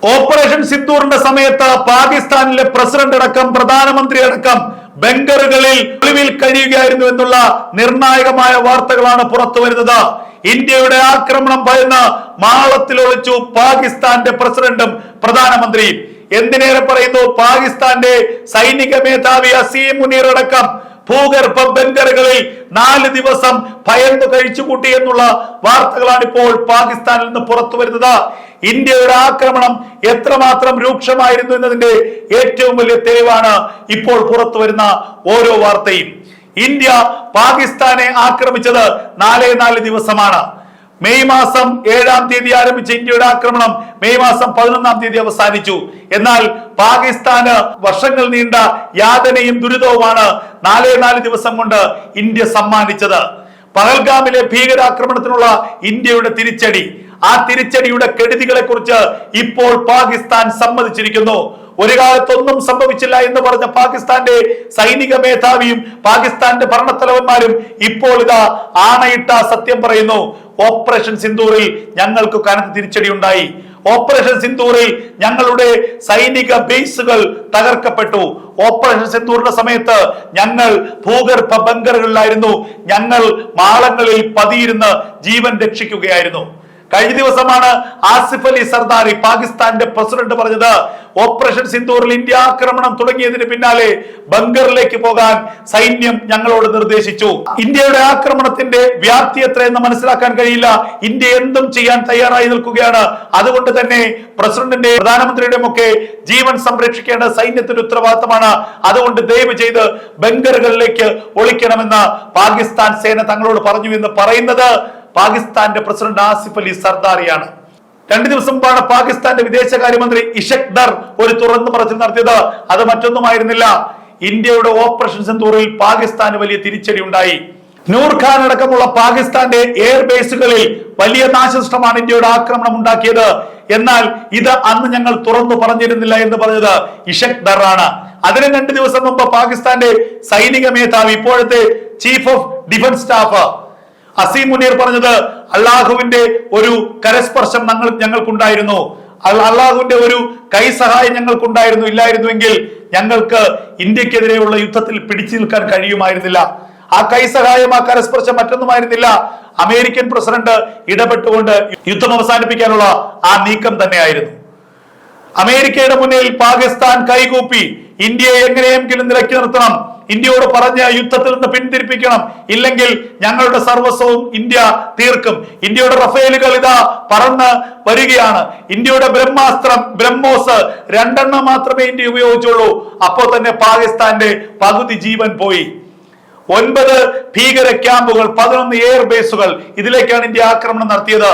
Operation സിന്ദൂറിന്റെ സമയത്ത് പാകിസ്ഥാനിലെ president അടക്കം പ്രധാനമന്ത്രി അടക്കം ബങ്കറുകളിൽ ഒളിവിൽ കഴിയുകയായിരുന്നു എന്നുള്ള നിർണായകമായ വാർത്തകളാണ് പുറത്തു വരുന്നത്. ഇന്ത്യയുടെ ആക്രമണം ഭയന്ന് മാളത്തിൽ ഒളിച്ചു പാകിസ്ഥാന്റെ പ്രസിഡന്റും പ്രധാനമന്ത്രിയും. എന്തിനേറെ പറയുന്നു, പാകിസ്ഥാന്റെ സൈനിക മേധാവി അസീം മുനീർ അടക്കം ഭൂഗർഭ ബങ്കറുകളിൽ 4 ദിവസം ഭയന്നു കഴിച്ചുകൂട്ടി എന്നുള്ള വാർത്തകളാണ് ഇപ്പോൾ പാകിസ്ഥാനിൽ നിന്ന് പുറത്തു വരുന്നത്. ഇന്ത്യയുടെ ആക്രമണം എത്രമാത്രം രൂക്ഷമായിരുന്നു എന്നതിന്റെ ഏറ്റവും വലിയ തെളിവാണ് ഇപ്പോൾ പുറത്തു വരുന്ന ഓരോ വാർത്തയും. ഇന്ത്യ പാകിസ്ഥാനെ ആക്രമിച്ചത് 4 ദിവസമാണ്. മെയ് മാസം 7-ാം തീയതി ആരംഭിച്ച ഇന്ത്യയുടെ ആക്രമണം മെയ് മാസം 11-ാം തീയതി അവസാനിച്ചു. എന്നാൽ പാകിസ്ഥാന് വർഷങ്ങൾ നീണ്ട യാതനയും ദുരിതവുമാണ് 4 ദിവസം കൊണ്ട് ഇന്ത്യ സമ്മാനിച്ചത്. പഹൽഗാമിലെ ഭീകരാക്രമണത്തിനുള്ള ഇന്ത്യയുടെ തിരിച്ചടി, ആ തിരിച്ചടിയുടെ കെടുതികളെ കുറിച്ച് ഇപ്പോൾ പാകിസ്ഥാൻ സമ്മതിച്ചിരിക്കുന്നു. ഒരു കാലത്തൊന്നും സംഭവിച്ചില്ല എന്ന് പറഞ്ഞ പാകിസ്ഥാന്റെ സൈനിക മേധാവിയും പാകിസ്ഥാന്റെ ഭരണത്തലവന്മാരും ഇപ്പോൾ ഇതാ ആണയിട്ട സത്യം പറയുന്നു. ഓപ്പറേഷൻ സിന്ദൂറിൽ ഞങ്ങൾക്ക് കനത്ത തിരിച്ചടി ഉണ്ടായി. ഓപ്പറേഷൻ സിന്ദൂറിൽ ഞങ്ങളുടെ സൈനിക ബേസുകൾ തകർക്കപ്പെട്ടു. ഓപ്പറേഷൻ സിന്ദൂറിന്റെ സമയത്ത് ഞങ്ങൾ ഭൂഗർഭ ബങ്കറുകളിലായിരുന്നു. ഞങ്ങൾ മാളങ്ങളിൽ പതിയിരുന്ന് ജീവൻ രക്ഷിക്കുകയായിരുന്നു. കഴിഞ്ഞ ദിവസമാണ് ആസിഫ് അലി സർദാരി പാകിസ്ഥാന്റെ പ്രസിഡന്റ് പറഞ്ഞത്, ഓപ്പറേഷൻ സിന്ദൂറിൽ ഇന്ത്യ ആക്രമണം തുടങ്ങിയതിന് പിന്നാലെ ബങ്കറിലേക്ക് പോകാൻ സൈന്യം ഞങ്ങളോട് നിർദ്ദേശിച്ചു. ഇന്ത്യയുടെ ആക്രമണത്തിന്റെ വ്യാപ്തി എത്രയെന്ന് മനസ്സിലാക്കാൻ കഴിയില്ല. ഇന്ത്യ എന്തും ചെയ്യാൻ തയ്യാറായി നിൽക്കുകയാണ്. അതുകൊണ്ട് തന്നെ പ്രസിഡന്റിന്റെ പ്രധാനമന്ത്രിയുടെയും ഒക്കെ ജീവൻ സംരക്ഷിക്കേണ്ട സൈന്യത്തിന്റെ ഉത്തരവാദിത്തമാണ്. അതുകൊണ്ട് ദയവ് ചെയ്ത് ബങ്കറുകളിലേക്ക് ഒളിക്കണമെന്ന് പാകിസ്ഥാൻ സേന തങ്ങളോട് പറഞ്ഞു എന്ന് പറയുന്നത് പാകിസ്ഥാന്റെ പ്രസിഡന്റ് ആസിഫ് അലി സർദാരിയാണ്. 2 ദിവസം മുമ്പാണ് പാകിസ്ഥാന്റെ വിദേശകാര്യമന്ത്രി ഇഷക് ദർ ഒരു തുറന്നു പറച്ചിൽ നടത്തിയത്. അത് മറ്റൊന്നുമായിരുന്നില്ല, ഇന്ത്യയുടെ ഓപ്പറേഷൻ സിന്ദൂറിൽ പാകിസ്ഥാന് വലിയ തിരിച്ചടി ഉണ്ടായി. നൂർ ഖാൻ അടക്കമുള്ള പാകിസ്ഥാന്റെ എയർ ബേസുകളിൽ വലിയ നാശനഷ്ടമാണ് ഇന്ത്യയുടെ ആക്രമണം ഉണ്ടാക്കിയത്. എന്നാൽ ഇത് അന്ന് ഞങ്ങൾ തുറന്നു പറഞ്ഞിരുന്നില്ല എന്ന് പറഞ്ഞത് ഇഷക് ദർ ആണ്. അതിന് 2 ദിവസം മുമ്പ് പാകിസ്ഥാന്റെ സൈനിക മേധാവി, ഇപ്പോഴത്തെ chief of defence staff Asim Munir പറഞ്ഞത്, അള്ളാഹുവിന്റെ ഒരു കരസ്പർശം ഞങ്ങൾക്കുണ്ടായിരുന്നു, അള്ളാഹുവിന്റെ ഒരു കൈസഹായം ഞങ്ങൾക്കുണ്ടായിരുന്നു. ഇല്ലായിരുന്നുവെങ്കിൽ ഞങ്ങൾക്ക് ഇന്ത്യക്കെതിരെയുള്ള യുദ്ധത്തിൽ പിടിച്ചു നിൽക്കാൻ കഴിയുമായിരുന്നില്ല. ആ കൈസഹായം, ആ കരസ്പർശം മറ്റൊന്നുമായിരുന്നില്ല, അമേരിക്കൻ പ്രസിഡന്റ് ഇടപെട്ടുകൊണ്ട് യുദ്ധം അവസാനിപ്പിക്കാനുള്ള ആ നീക്കം തന്നെയായിരുന്നു. അമേരിക്കയുടെ മുന്നിൽ പാകിസ്ഥാൻ കൈകൂപ്പി ഇന്ത്യയെ എങ്ങനെയെങ്കിലും നിലക്കി നിർത്തണം, ഇന്ത്യയോട് പറഞ്ഞ യുദ്ധത്തിൽ നിന്ന് പിന്തിരിപ്പിക്കണം, ഇല്ലെങ്കിൽ ഞങ്ങളുടെ സർവസ്വവും ഇന്ത്യ തീർക്കും. ഇന്ത്യയുടെ റഫേലുകൾ ഇതാ പറന്ന് വരികയാണ്. ഇന്ത്യയുടെ ബ്രഹ്മാസ്ത്രം ബ്രഹ്മോസ് 2 മാത്രമേ ഇന്ത്യ ഉപയോഗിച്ചുള്ളൂ. അപ്പോൾ തന്നെ പാകിസ്ഥാന്റെ പകുതി ജീവൻ പോയി. 9 ഭീകര ക്യാമ്പുകൾ, 11 എയർ ബേസുകൾ, ഇതിലേക്കാണ് ഇന്ത്യ ആക്രമണം നടത്തിയത്.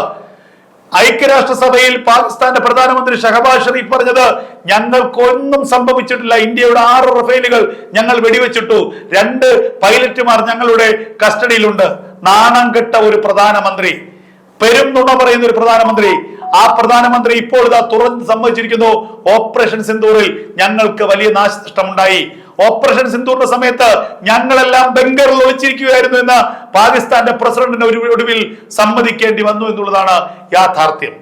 ഐക്യരാഷ്ട്രസഭയിൽ പാകിസ്ഥാന്റെ പ്രധാനമന്ത്രി ഷഹബാസ് ഷരീഫ് പറഞ്ഞത്, ഞങ്ങൾക്കൊന്നും സംഭവിച്ചിട്ടില്ല, ഇന്ത്യയുടെ 6 റഫേലുകൾ ഞങ്ങൾ വെടിവെച്ചിട്ടു, 2 പൈലറ്റുമാർ ഞങ്ങളുടെ കസ്റ്റഡിയിലുണ്ട്. നാണം കെട്ട ഒരു പ്രധാനമന്ത്രി, പെരും നുണ പറയുന്ന ഒരു പ്രധാനമന്ത്രി. ആ പ്രധാനമന്ത്രി ഇപ്പോൾ ഇതാ തുറന്ന് സമ്മതിച്ചിരിക്കുന്നു, ഓപ്പറേഷൻ സിന്ദൂറിൽ ഞങ്ങൾക്ക് വലിയ നാശനഷ്ടമുണ്ടായി. ഓപ്പറേഷൻ സിന്ദൂറിന്റെ സമയത്ത് ഞങ്ങളെല്ലാം ബങ്കറിൽ ഒളിച്ചിരിക്കുകയായിരുന്നു എന്ന് പാകിസ്ഥാന്റെ പ്രസിഡന്റിന് ഒടുവിൽ സമ്മതിക്കേണ്ടി വന്നു എന്നുള്ളതാണ് യാഥാർത്ഥ്യം.